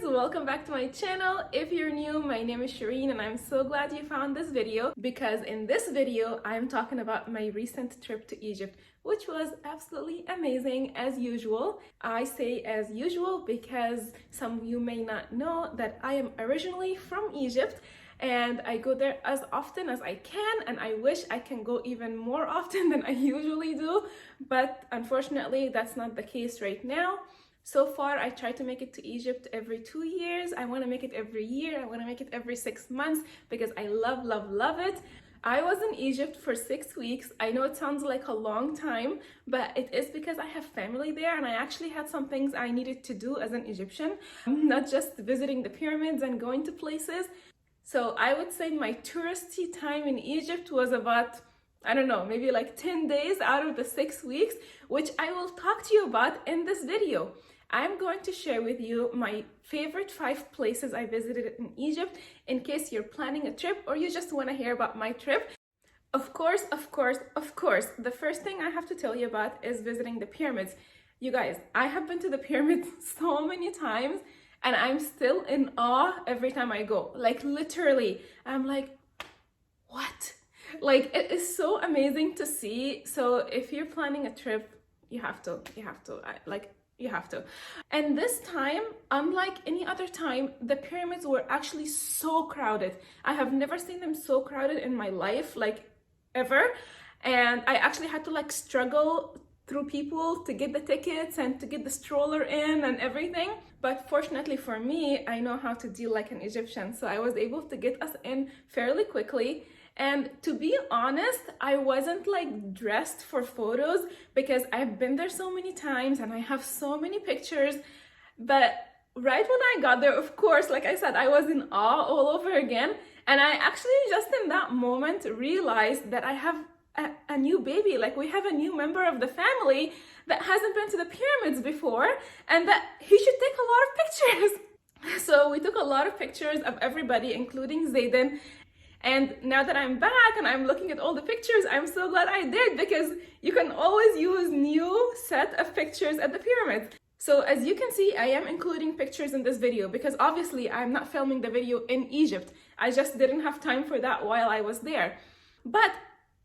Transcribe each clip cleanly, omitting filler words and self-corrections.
welcome back to my channel. If you're new, my name is Shereen and I'm so glad you found this video because in this video I'm talking about my recent trip to Egypt, which was absolutely amazing as usual. I say as usual because some of you may not know that I am originally from Egypt and I go there as often as I can, and I wish I can go even more often than I usually do, but unfortunately that's not the case right now. So far, I try to make it to Egypt every 2 years. I want to make it every year. I want to make it every 6 months because I love it. I was in Egypt for 6 weeks. I know it sounds like a long time, but it is because I have family there and I actually had some things I needed to do as an Egyptian, not just visiting the pyramids and going to places. So I would say my touristy time in Egypt was about, I don't know, maybe like 10 days out of the 6 weeks, which I will talk to you about in this video. I'm going to share with you my favorite 5 places I visited in Egypt in case you're planning a trip or you just want to hear about my trip. Of course, the first thing I have to tell you about is visiting the pyramids. You guys, I have been to the pyramids so many times and I'm still in awe every time I go. Like literally, I'm like, what? Like it is so amazing to see. So if you're planning a trip, you have to. And this time, unlike any other time, the pyramids were actually so crowded. I have never seen them so crowded in my life, like ever. And I actually had to like struggle through people to get the tickets and to get the stroller in and everything. But fortunately for me, I know how to deal like an Egyptian. So I was able to get us in fairly quickly. And to be honest, I wasn't like dressed for photos because I've been there so many times and I have so many pictures. But right when I got there, of course, like I said, I was in awe all over again. And I actually just in that moment realized that I have a new baby. Like we have a new member of the family that hasn't been to the pyramids before and that he should take a lot of pictures. So we took a lot of pictures of everybody, including Zayden. And now that I'm back and I'm looking at all the pictures, I'm so glad I did because you can always use new set of pictures at the pyramids. So as you can see, I am including pictures in this video because obviously I'm not filming the video in Egypt. I just didn't have time for that while I was there. But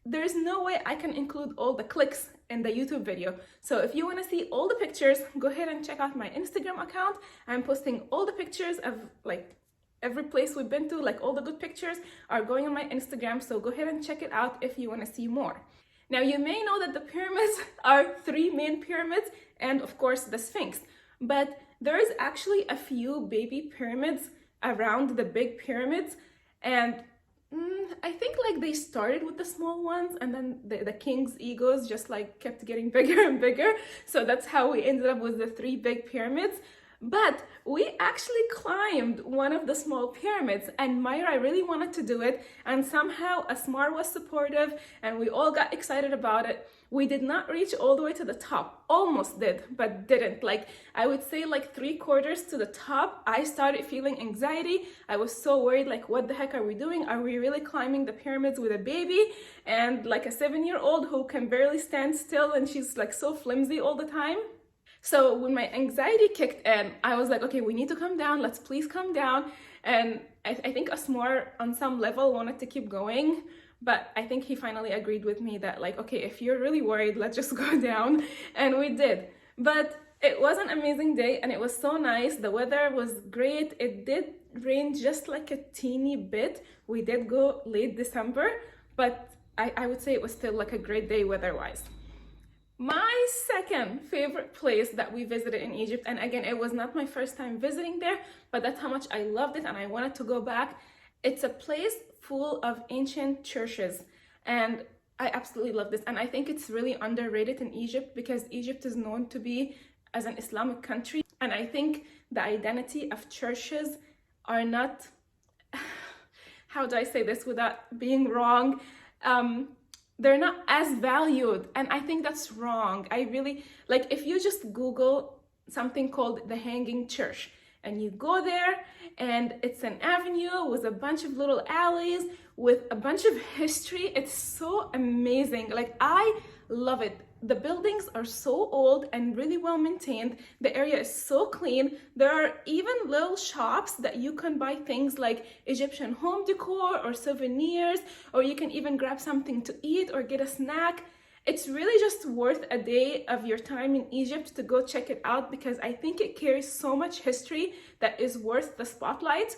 there's no way I can include all the clicks in the YouTube video. So if you want to see all the pictures, go ahead and check out my Instagram account. I'm posting all the pictures of like every place we've been to, like all the good pictures are going on my Instagram, so go ahead and check it out if you want to see more. Now you may know that the pyramids are 3 main pyramids and of course the Sphinx, but there is actually a few baby pyramids around the big pyramids, and I think like they started with the small ones and then the king's egos just like kept getting bigger and bigger, so that's how we ended up with the 3 big pyramids. But we actually climbed one of the small pyramids and Myra really wanted to do it, and somehow Asmar was supportive and we all got excited about it. We did not reach all the way to the top, almost did, but didn't. Like I would say like 3/4 to the top, I started feeling anxiety. I was so worried, like what the heck are we doing? Are we really climbing the pyramids with a baby and like a 7-year-old who can barely stand still and she's like so flimsy all the time? So when my anxiety kicked in, I was like, okay, we need to come down. Let's please come down. And I think Asmar on some level wanted to keep going, but I think he finally agreed with me that like, okay, if you're really worried, let's just go down. And we did. But it was an amazing day and it was so nice. The weather was great. It did rain just like a teeny bit. We did go late December, but I would say it was still like a great day weather-wise. My second favorite place that we visited in Egypt, and again, it was not my first time visiting there, but that's how much I loved it and I wanted to go back. It's a place full of ancient churches and I absolutely love this. And I think it's really underrated in Egypt because Egypt is known to be as an Islamic country. And I think the identity of churches are not, how do I say this without being wrong? They're not as valued, and I think that's wrong. I really, like if you just Google something called the Hanging Church and you go there and it's an avenue with a bunch of little alleys with a bunch of history, it's so amazing. Like I love it. the buildings are so old and really well maintained. The area is so clean. There are even little shops that you can buy things like Egyptian home decor or souvenirs, or you can even grab something to eat or get a snack. It's really just worth a day of your time in Egypt to go check it out, because I think it carries so much history that is worth the spotlight.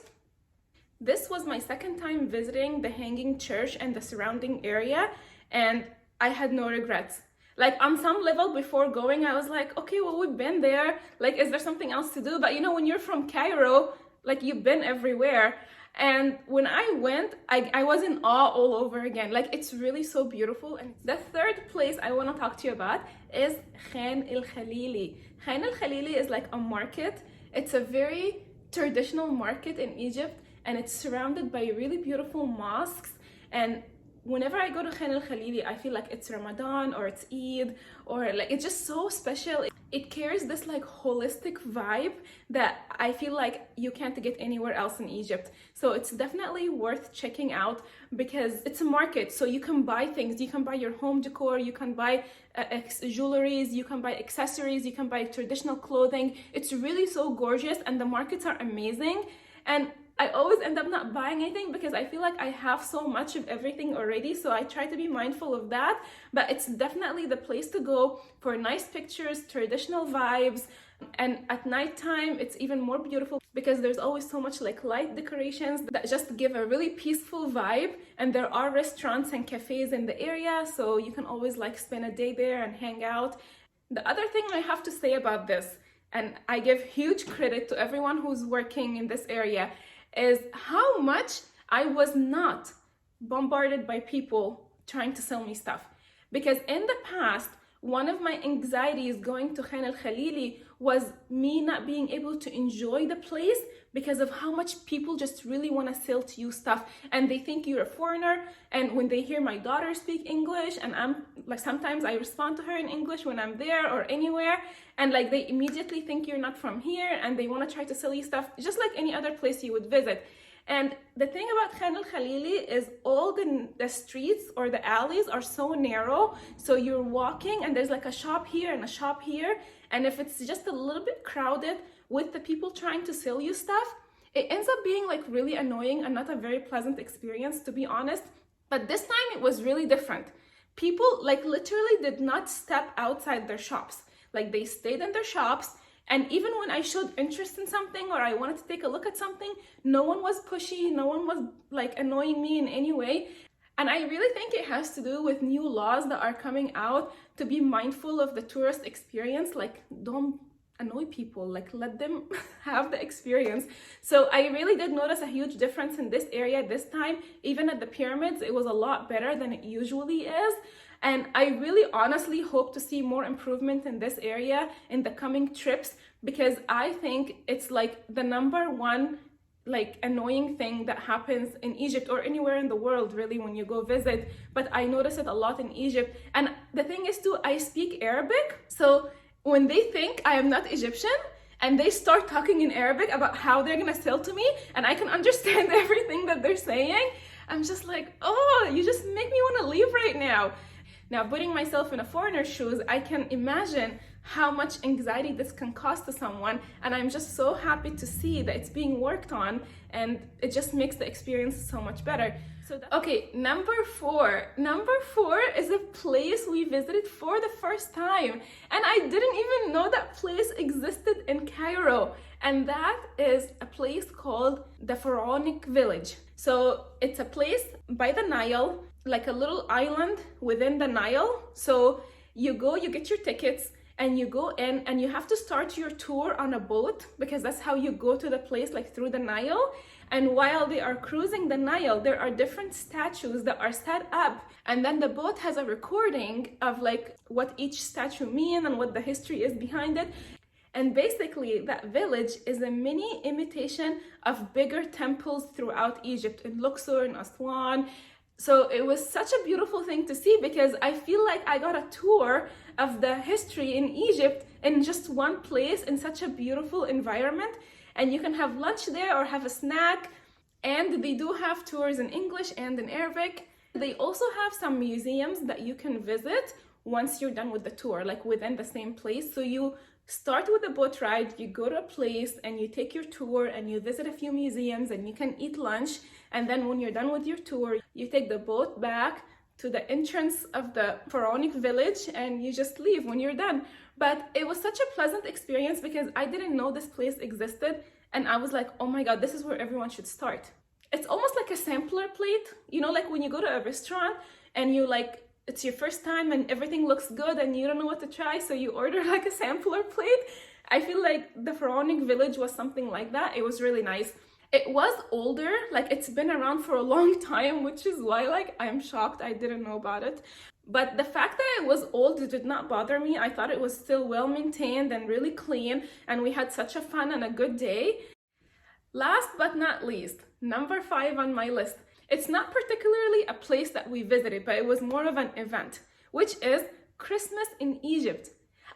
This was my second time visiting the Hanging Church and the surrounding area, and I had no regrets. Like, on some level before going, I was like, okay, well, we've been there. Like, is there something else to do? But you know, when you're from Cairo, like, you've been everywhere. And when I went, I was in awe all over again. Like, it's really so beautiful. And the third place I want to talk to you about is Khan el-Khalili. Khan el-Khalili is like a market. It's a very traditional market in Egypt, and it's surrounded by really beautiful mosques. And whenever I go to Khan el-Khalili, I feel like it's Ramadan or it's Eid, or like it's just so special. It carries this like holistic vibe that I feel like you can't get anywhere else in Egypt. So it's definitely worth checking out, because it's a market. So you can buy things, you can buy your home decor, you can buy jewelries, you can buy accessories, you can buy traditional clothing. It's really so gorgeous, and the markets are amazing. And I always end up not buying anything because I feel like I have so much of everything already, so I try to be mindful of that. But it's definitely the place to go for nice pictures, traditional vibes, and at nighttime it's even more beautiful because there's always so much like light decorations that just give a really peaceful vibe. And there are restaurants and cafes in the area, so you can always like spend a day there and hang out. The other thing I have to say about this, and I give huge credit to everyone who's working in this area, is how much I was not bombarded by people trying to sell me stuff. Because in the past, one of my anxieties going to Khan el-Khalili was me not being able to enjoy the place because of how much people just really want to sell to you stuff, and they think you're a foreigner. And when they hear my daughter speak English, and I'm like, sometimes I respond to her in English when I'm there or anywhere, and like they immediately think you're not from here and they want to try to sell you stuff just like any other place you would visit. And the thing about Khan el-Khalili is all the streets or the alleys are so narrow, so you're walking and there's like a shop here and a shop here, and if it's just a little bit crowded with the people trying to sell you stuff, it ends up being like really annoying and not a very pleasant experience, to be honest. But this time it was really different. People like literally did not step outside their shops. Like, they stayed in their shops, and even when I showed interest in something or I wanted to take a look at something, no one was pushy, no one was like annoying me in any way. And I really think it has to do with new laws that are coming out to be mindful of the tourist experience. Like, don't annoy people, like let them have the experience. So I really did notice a huge difference in this area this time. Even at the pyramids, it was a lot better than it usually is. And I really honestly hope to see more improvement in this area in the coming trips, because I think it's like the number one like annoying thing that happens in Egypt or anywhere in the world really when you go visit. But I notice it a lot in Egypt. And the thing is too, I speak Arabic, so when they think I am not Egyptian and they start talking in Arabic about how they're gonna sell to me and I can understand everything that they're saying, I'm just like, oh, you just make me want to leave right now. Now, putting myself in a foreigner's shoes, I can imagine how much anxiety this can cause to someone, and I'm just so happy to see that it's being worked on, and it just makes the experience so much better. So okay, number four is a place we visited for the first time, and I didn't even know that place existed in Cairo, and that is a place called the Faronic Village. So it's a place by the Nile, like a little island within the Nile. So you go, you get your tickets, and you go in, and you have to start your tour on a boat, because that's how you go to the place, like through the Nile. And while they are cruising the Nile, there are different statues that are set up, and then the boat has a recording of like what each statue means and what the history is behind it. And basically that village is a mini imitation of bigger temples throughout Egypt, in Luxor and Aswan. So it was such a beautiful thing to see, because I feel like I got a tour of the history in Egypt in just one place, in such a beautiful environment. And you can have lunch there or have a snack. And they do have tours in English and in Arabic. They also have some museums that you can visit once you're done with the tour, like within the same place. So you start with a boat ride, you go to a place and you take your tour and you visit a few museums and you can eat lunch. And then when you're done with your tour, you take the boat back to the entrance of the Faronic Village and you just leave when you're done. But it was such a pleasant experience because I didn't know this place existed. And I was like, oh my God, this is where everyone should start. It's almost like a sampler plate, you know, like when you go to a restaurant and you like, it's your first time and everything looks good and you don't know what to try, so you order like a sampler plate. I feel like the Faronic Village was something like that. It was really nice. It was older, like it's been around for a long time, which is why like I'm shocked I didn't know about it. But the fact that it was old did not bother me. I thought it was still well maintained and really clean, and we had such a fun and a good day. Last but not least, number 5 on my list. It's not particularly a place that we visited, but it was more of an event, which is Christmas in Egypt.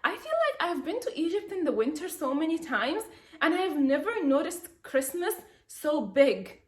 I feel like I've been to Egypt in the winter so many times, and I have never noticed Christmas so big.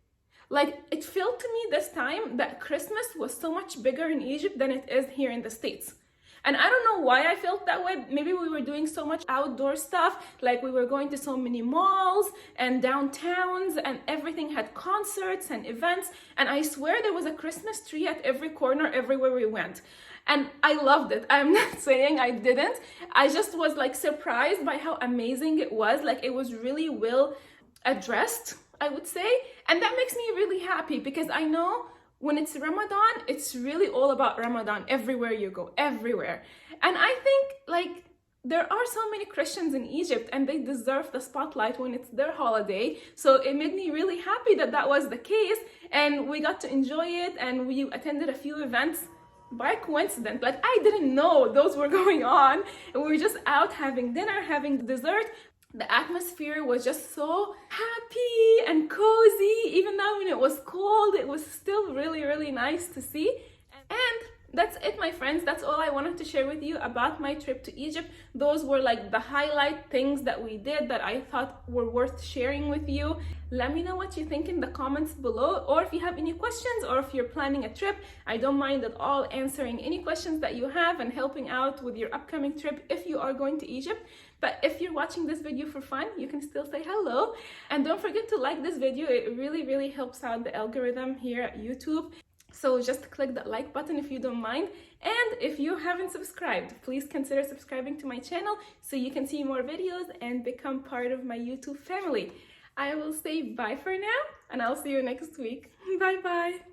Like, it felt to me this time that Christmas was so much bigger in Egypt than it is here in the States. And I don't know why I felt that way. Maybe we were doing so much outdoor stuff, like we were going to so many malls and downtowns, and everything had concerts and events. And I swear there was a Christmas tree at every corner, everywhere we went. And I loved it. I'm not saying I didn't. I just was like surprised by how amazing it was. Like, it was really well addressed, I would say. And that makes me really happy because I know when it's Ramadan, it's really all about Ramadan everywhere you go, everywhere. And I think like there are so many Christians in Egypt and they deserve the spotlight when it's their holiday. So it made me really happy that that was the case, and we got to enjoy it, and we attended a few events by coincidence. Like, I didn't know those were going on, and we were just out having dinner, having dessert. The atmosphere was just so happy and cozy. Even though when it was cold, it was still really, really nice to see. And that's it, my friends. That's all I wanted to share with you about my trip to Egypt. Those were like the highlight things that we did that I thought were worth sharing with you. Let me know what you think in the comments below, or if you have any questions, or if you're planning a trip. I don't mind at all answering any questions that you have and helping out with your upcoming trip if you are going to Egypt. But if you're watching this video for fun, you can still say hello. And don't forget to like this video. It really, really helps out the algorithm here at YouTube. So just click that like button if you don't mind. And if you haven't subscribed, please consider subscribing to my channel so you can see more videos and become part of my YouTube family. I will say bye for now, and I'll see you next week. Bye bye.